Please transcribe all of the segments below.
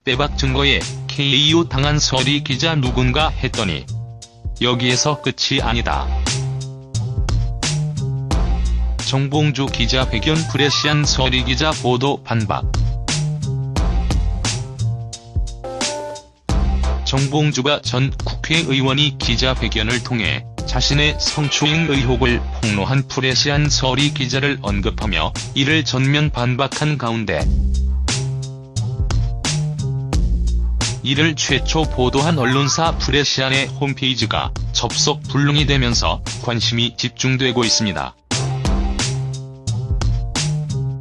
빼박 증거에 KO 당한 서리 기자 누군가 했더니 여기에서 끝이 아니다. 정봉주 기자 회견 프레시한 서리 기자 보도 반박. 정봉주가 전 국회의원이 기자회견을 통해 자신의 성추행 의혹을 폭로한 프레시한 서리 기자를 언급하며 이를 전면 반박한 가운데 이를 최초 보도한 언론사 프레시안의 홈페이지가 접속 불능이 되면서 관심이 집중되고 있습니다.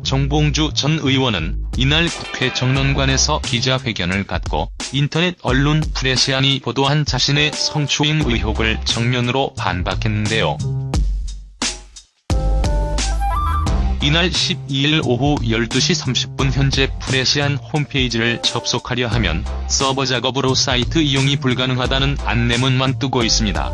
정봉주 전 의원은 이날 국회 정론관에서 기자회견을 갖고 인터넷 언론 프레시안이 보도한 자신의 성추행 의혹을 정면으로 반박했는데요. 이날 12일 오후 12시 30분 현재 프레시안 홈페이지를 접속하려 하면 서버 작업으로 사이트 이용이 불가능하다는 안내문만 뜨고 있습니다.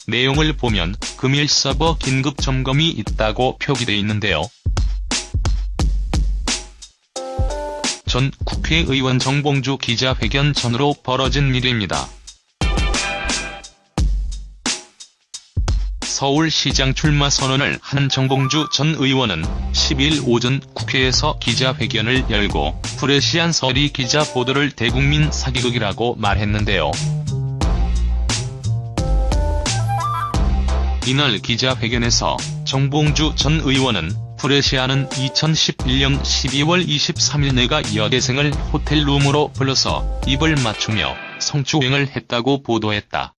내용을 보면 금일 서버 긴급 점검이 있다고 표기돼 있는데요. 전 국회의원 정봉주 기자회견 전으로 벌어진 일입니다. 서울시장 출마 선언을 한 정봉주 전 의원은 10일 오전 국회에서 기자회견을 열고 프레시안 서리 기자 보도를 대국민 사기극이라고 말했는데요. 이날 기자회견에서 정봉주 전 의원은 프레시안은 2011년 12월 23일 내가 여대생을 호텔룸으로 불러서 입을 맞추며 성추행을 했다고 보도했다.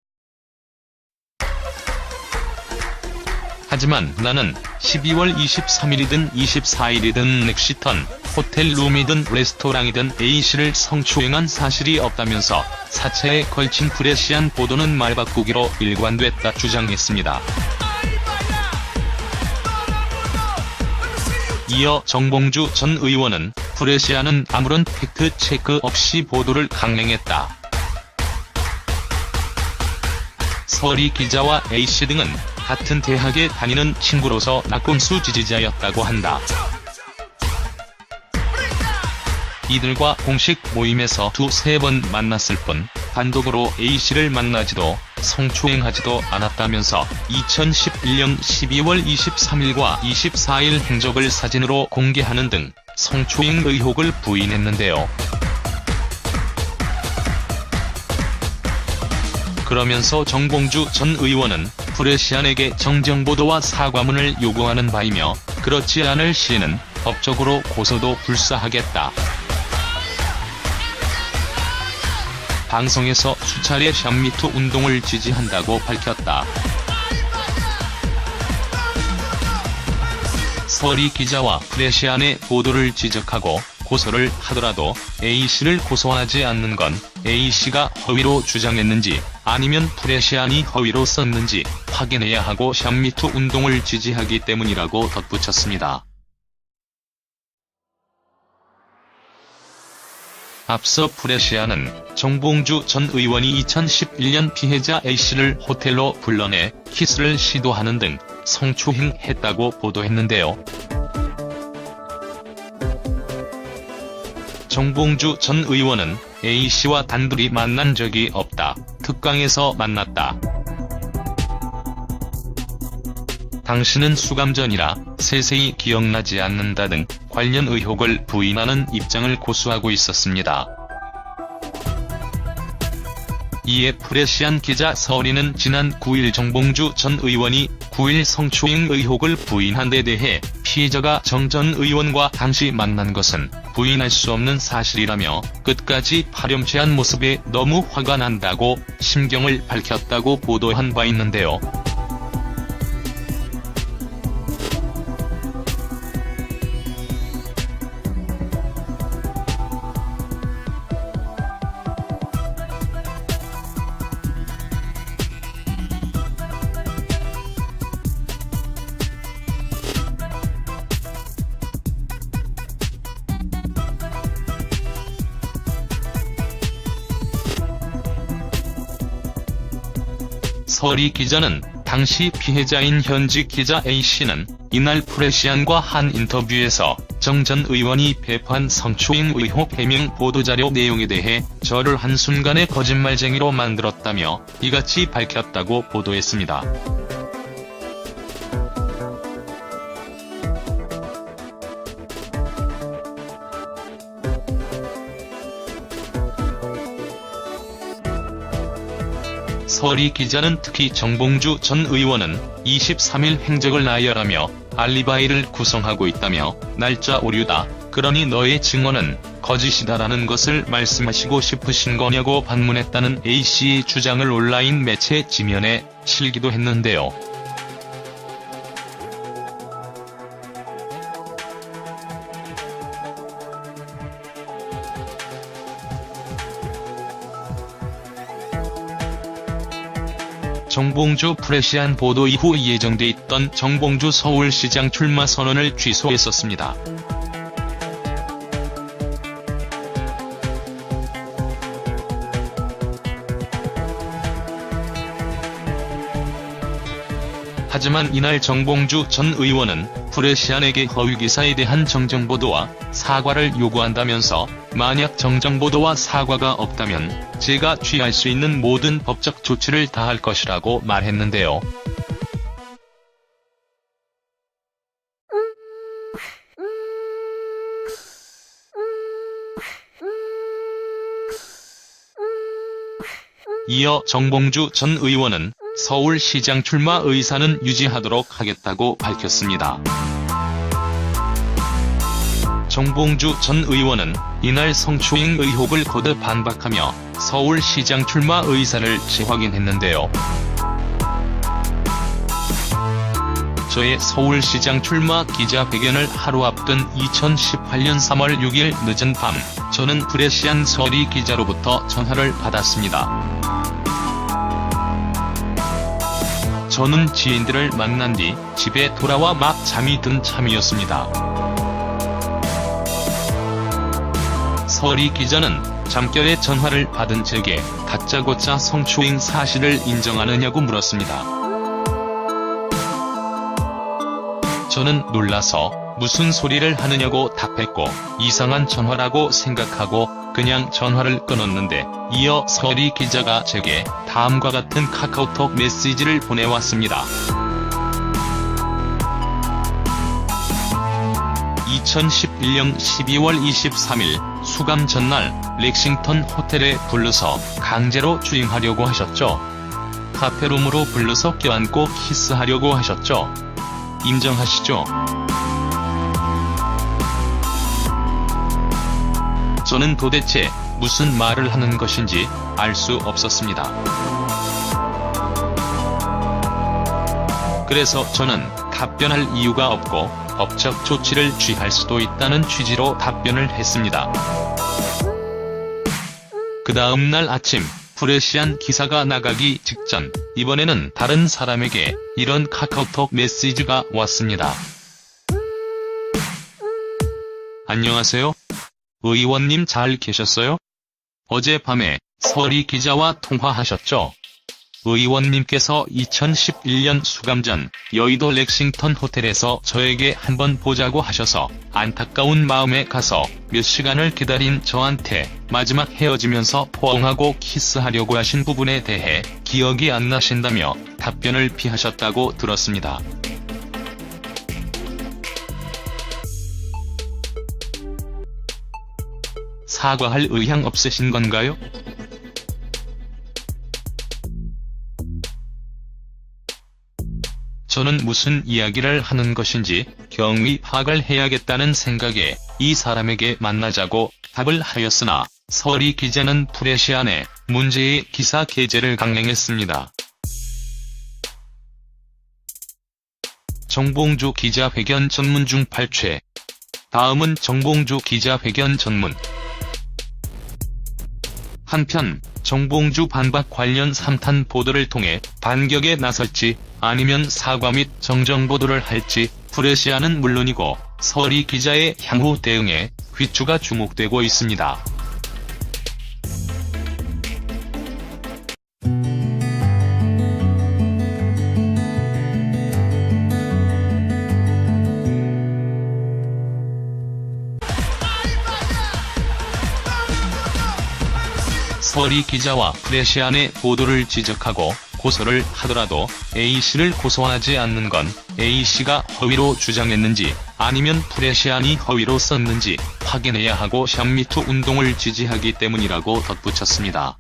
하지만 나는 12월 23일이든 24일이든 넥시턴, 호텔룸이든 레스토랑이든 A씨를 성추행한 사실이 없다면서 사체에 걸친 프레시안 보도는 말바꾸기로 일관됐다 주장했습니다. 이어 정봉주 전 의원은 프레시안은 아무런 팩트 체크 없이 보도를 강행했다. 서리 기자와 A씨 등은 같은 대학에 다니는 친구로서 낙곰수 지지자였다고 한다. 이들과 공식 모임에서 두세 번 만났을 뿐 단독으로 A씨를 만나지도 성추행하지도 않았다면서 2011년 12월 23일과 24일 행적을 사진으로 공개하는 등 성추행 의혹을 부인했는데요. 그러면서 정봉주 전 의원은 프레시안에게 정정보도와 사과문을 요구하는 바이며 그렇지 않을 시에는 법적으로 고소도 불사하겠다. 방송에서 수차례 샵미투 운동을 지지한다고 밝혔다. 서리 기자와 프레시안의 보도를 지적하고 고소를 하더라도 A씨를 고소하지 않는 건 A씨가 허위로 주장했는지 아니면 프레시안이 허위로 썼는지 확인해야 하고 샵미투 운동을 지지하기 때문이라고 덧붙였습니다. 앞서 프레시안은 정봉주 전 의원이 2011년 피해자 A씨를 호텔로 불러내 키스를 시도하는 등 성추행했다고 보도했는데요. 정봉주 전 의원은 A씨와 단둘이 만난 적이 없다. 특강에서 만났다. 당시는 수감 전이라 세세히 기억나지 않는다 등 관련 의혹을 부인하는 입장을 고수하고 있었습니다. 이에 프레시안 기자 서리는 지난 9일 정봉주 전 의원이 9일 성추행 의혹을 부인한 데 대해 피해자가 정 전 의원과 당시 만난 것은 부인할 수 없는 사실이라며 끝까지 파렴치한 모습에 너무 화가 난다고 심경을 밝혔다고 보도한 바 있는데요. 서리 기자는 당시 피해자인 현직 기자 A씨는 이날 프레시안과 한 인터뷰에서 정 전 의원이 배포한 성추행 의혹 해명 보도자료 내용에 대해 저를 한순간에 거짓말쟁이로 만들었다며 이같이 밝혔다고 보도했습니다. 서리 기자는 특히 정봉주 전 의원은 23일 행적을 나열하며 알리바이를 구성하고 있다며 날짜 오류다, 그러니 너의 증언은 거짓이다라는 것을 말씀하시고 싶으신 거냐고 반문했다는 A씨의 주장을 온라인 매체 지면에 실기도 했는데요. 정봉주 프레시안 보도 이후 예정돼 있던 정봉주 서울시장 출마 선언을 취소했었습니다. 하지만 이날 정봉주 전 의원은 프레시안에게 허위기사에 대한 정정보도와 사과를 요구한다면서 만약 정정보도와 사과가 없다면 제가 취할 수 있는 모든 법적 조치를 다할 것이라고 말했는데요. 이어 정봉주 전 의원은 서울시장 출마 의사는 유지하도록 하겠다고 밝혔습니다. 정봉주 전 의원은 이날 성추행 의혹을 거듭 반박하며 서울시장 출마 의사를 재확인했는데요. 저의 서울시장 출마 기자회견을 하루 앞둔 2018년 3월 6일 늦은 밤, 저는 프레시안 서리 기자로부터 전화를 받았습니다. 저는 지인들을 만난 뒤 집에 돌아와 막 잠이 든 참이었습니다. 서리 기자는 잠결에 전화를 받은 제게 다짜고짜 성추행 사실을 인정하느냐고 물었습니다. 저는 놀라서 무슨 소리를 하느냐고 답했고 이상한 전화라고 생각하고 그냥 전화를 끊었는데, 이어 서리 기자가 제게 다음과 같은 카카오톡 메시지를 보내왔습니다. 2011년 12월 23일 수감 전날 렉싱턴 호텔에 불러서 강제로 주행하려고 하셨죠. 카페룸으로 불러서 껴안고 키스하려고 하셨죠. 인정하시죠? 저는 도대체 무슨 말을 하는 것인지 알 수 없었습니다. 그래서 저는 답변할 이유가 없고 법적 조치를 취할 수도 있다는 취지로 답변을 했습니다. 그 다음 날 아침, 프레시안 기사가 나가기 직전, 이번에는 다른 사람에게 이런 카카오톡 메시지가 왔습니다. 안녕하세요. 의원님 잘 계셨어요? 어젯밤에 서리 기자와 통화하셨죠? 의원님께서 2011년 수감 전 여의도 렉싱턴 호텔에서 저에게 한번 보자고 하셔서 안타까운 마음에 가서 몇 시간을 기다린 저한테 마지막 헤어지면서 포옹하고 키스하려고 하신 부분에 대해 기억이 안 나신다며 답변을 피하셨다고 들었습니다. 사과할 의향 없으신 건가요? 저는 무슨 이야기를 하는 것인지 경위 파악을 해야겠다는 생각에 이 사람에게 만나자고 답을 하였으나 서리 기자는 프레시안에 문제의 기사 게재를 강행했습니다. 정봉주 기자회견 전문 중 8채. 다음은 정봉주 기자회견 전문. 한편 정봉주 반박 관련 3탄 보도를 통해 반격에 나설지 아니면 사과 및 정정 보도를 할지 프레시안은 물론이고 서리 기자의 향후 대응에 귀추가 주목되고 있습니다. 서리 기자와 프레시안의 보도를 지적하고 고소를 하더라도 A씨를 고소하지 않는 건 A씨가 허위로 주장했는지 아니면 프레시안이 허위로 썼는지 확인해야 하고 샵미투 운동을 지지하기 때문이라고 덧붙였습니다.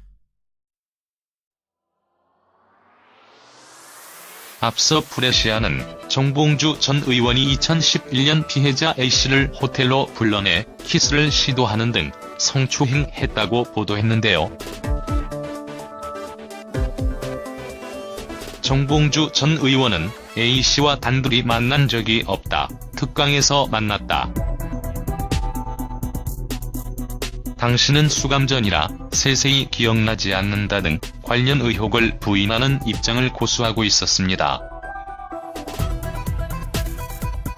앞서 프레시안은 정봉주 전 의원이 2011년 피해자 A씨를 호텔로 불러내 키스를 시도하는 등 성추행했다고 보도했는데요. 정봉주 전 의원은 A씨와 단둘이 만난 적이 없다. 특강에서 만났다. 당시는 수감 전이라 세세히 기억나지 않는다 등 관련 의혹을 부인하는 입장을 고수하고 있었습니다.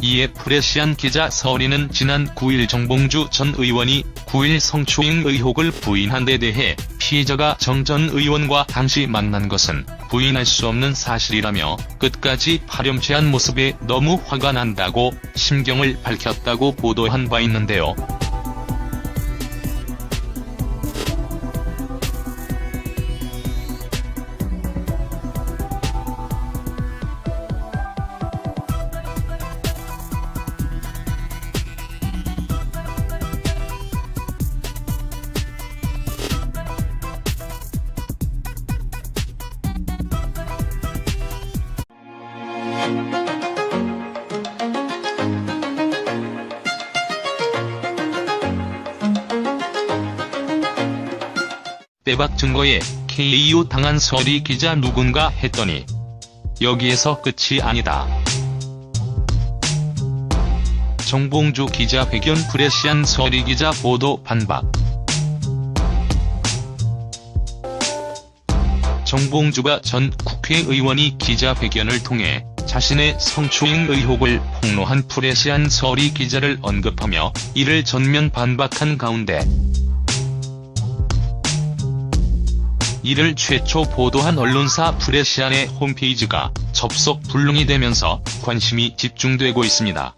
이에 프레시안 기자 서리는 지난 9일 정봉주 전 의원이 9일 성추행 의혹을 부인한 데 대해 피해자가 정 전 의원과 당시 만난 것은 부인할 수 없는 사실이라며 끝까지 파렴치한 모습에 너무 화가 난다고 심경을 밝혔다고 보도한 바 있는데요. 빼박 증거에 KO 당한 서리 기자 누군가 했더니 여기에서 끝이 아니다. 정봉주 기자회견 프레시안 서리 기자 보도 반박. 정봉주가 전 국회의원이 기자회견을 통해 자신의 성추행 의혹을 폭로한 프레시안 서리 기자를 언급하며 이를 전면 반박한 가운데 이를 최초 보도한 언론사 프레시안의 홈페이지가 접속 불능이 되면서 관심이 집중되고 있습니다.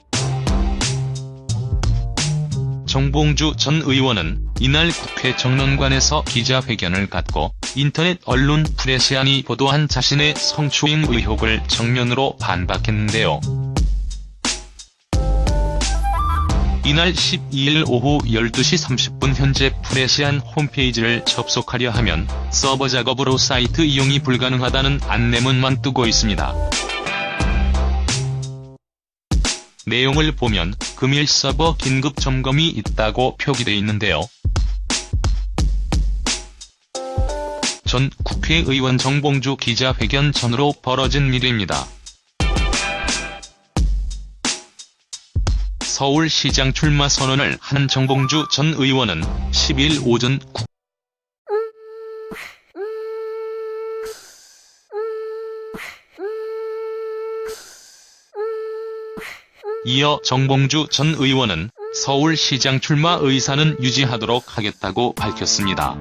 정봉주 전 의원은 이날 국회 정론관에서 기자회견을 갖고 인터넷 언론 프레시안이 보도한 자신의 성추행 의혹을 정면으로 반박했는데요. 이날 12일 오후 12시 30분 현재 프레시안 홈페이지를 접속하려 하면 서버 작업으로 사이트 이용이 불가능하다는 안내문만 뜨고 있습니다. 내용을 보면 금일 서버 긴급 점검이 있다고 표기돼 있는데요. 전 국회의원 정봉주 기자회견 전후로 벌어진 일입니다. 서울시장 출마 선언을 한 정봉주 전 의원은 10일 오전 이어 정봉주 전 의원은 서울시장 출마 의사는 유지하도록 하겠다고 밝혔습니다.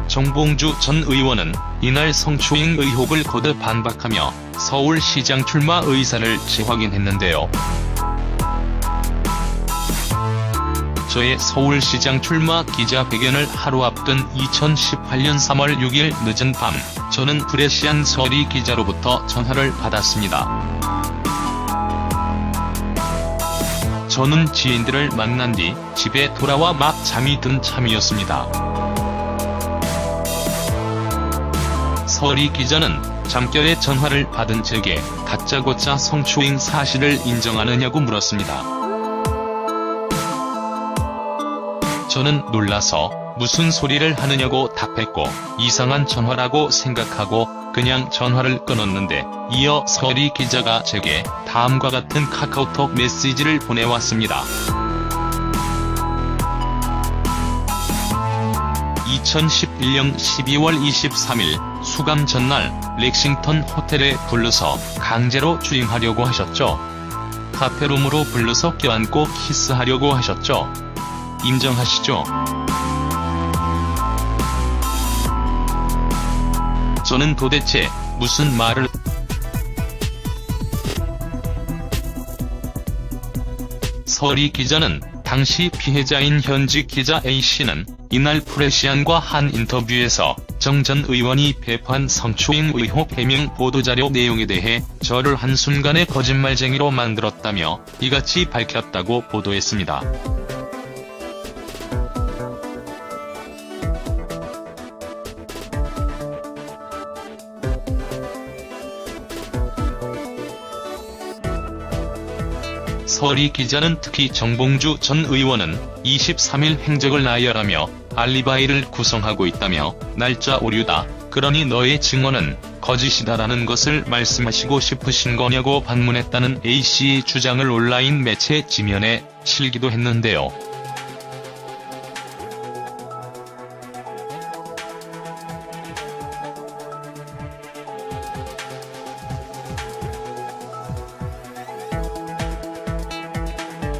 정봉주 전 의원은 이날 성추행 의혹을 거듭 반박하며 서울시장 출마 의사를 재확인했는데요. 저의 서울시장 출마 기자회견을 하루 앞둔 2018년 3월 6일 늦은 밤, 저는 프레시안 서리 기자로부터 전화를 받았습니다. 저는 지인들을 만난 뒤 집에 돌아와 막 잠이 든 참이었습니다. 서리 기자는 잠결에 전화를 받은 제게 다짜고짜 성추행 사실을 인정하느냐고 물었습니다. 저는 놀라서 무슨 소리를 하느냐고 답했고 이상한 전화라고 생각하고 그냥 전화를 끊었는데 이어 서리 기자가 제게 다음과 같은 카카오톡 메시지를 보내왔습니다. 2011년 12월 23일 수감 전날 렉싱턴 호텔에 불러서 강제로 주임하려고 하셨죠. 카페룸으로 불러서 껴안고 키스하려고 하셨죠. 인정하시죠? 저는 도대체 무슨 말을... 서리 기자는 당시 피해자인 현직 기자 A씨는 이날 프레시안과 한 인터뷰에서 정 전 의원이 배포한 성추행 의혹 해명 보도자료 내용에 대해 저를 한순간에 거짓말쟁이로 만들었다며 이같이 밝혔다고 보도했습니다. 서리 기자는 특히 정봉주 전 의원은 23일 행적을 나열하며 알리바이를 구성하고 있다며 날짜 오류다, 그러니 너의 증언은 거짓이다라는 것을 말씀하시고 싶으신 거냐고 반문했다는 A씨의 주장을 온라인 매체 지면에 실기도 했는데요.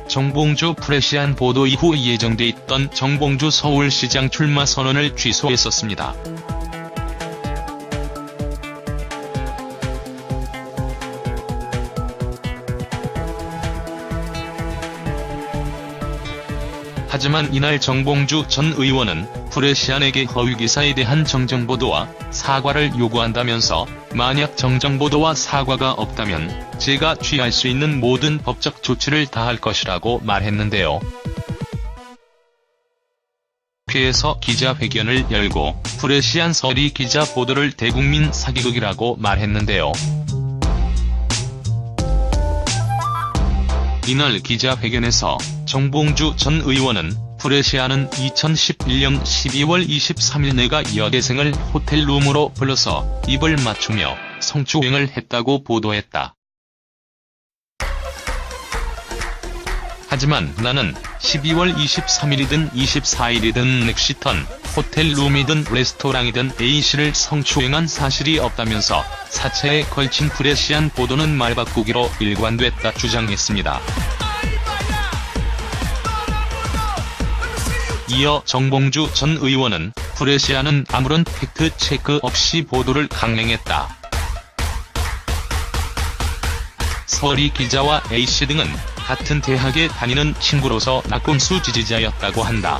정봉주 프레시안 보도 이후 예정돼 있던 정봉주 서울시장 출마 선언을 취소했었습니다. 하지만 이날 정봉주 전 의원은 프레시안에게 허위기사에 대한 정정보도와 사과를 요구한다면서 만약 정정보도와 사과가 없다면 제가 취할 수 있는 모든 법적 조치를 다할 것이라고 말했는데요. 회에서 기자회견을 열고 프레시안 서리 기자 보도를 대국민 사기극이라고 말했는데요. 이날 기자회견에서 정봉주 전 의원은 프레시안은 2011년 12월 23일 내가 여대생을 호텔룸으로 불러서 입을 맞추며 성추행을 했다고 보도했다. 하지만 나는 12월 23일이든 24일이든 넥시턴, 호텔룸이든 레스토랑이든 A씨를 성추행한 사실이 없다면서 사체에 걸친 프레시안 보도는 말바꾸기로 일관됐다 주장했습니다. 이어 정봉주 전 의원은 프레시안은 아무런 팩트 체크 없이 보도를 강행했다. 서리 기자와 A씨 등은 같은 대학에 다니는 친구로서 낙곰수 지지자였다고 한다.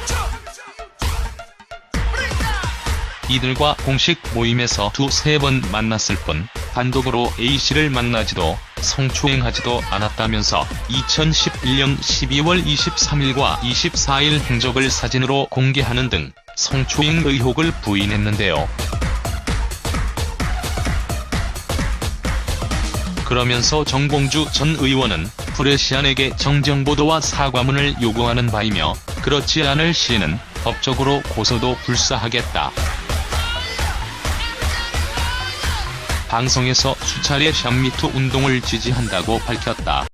이들과 공식 모임에서 두세 번 만났을 뿐 단독으로 A씨를 만나지도 성추행하지도 않았다면서 2011년 12월 23일과 24일 행적을 사진으로 공개하는 등 성추행 의혹을 부인했는데요. 그러면서 정봉주 전 의원은 프레시안에게 정정보도와 사과문을 요구하는 바이며 그렇지 않을 시에는 법적으로 고소도 불사하겠다. 방송에서 수차례 샵미투 운동을 지지한다고 밝혔다.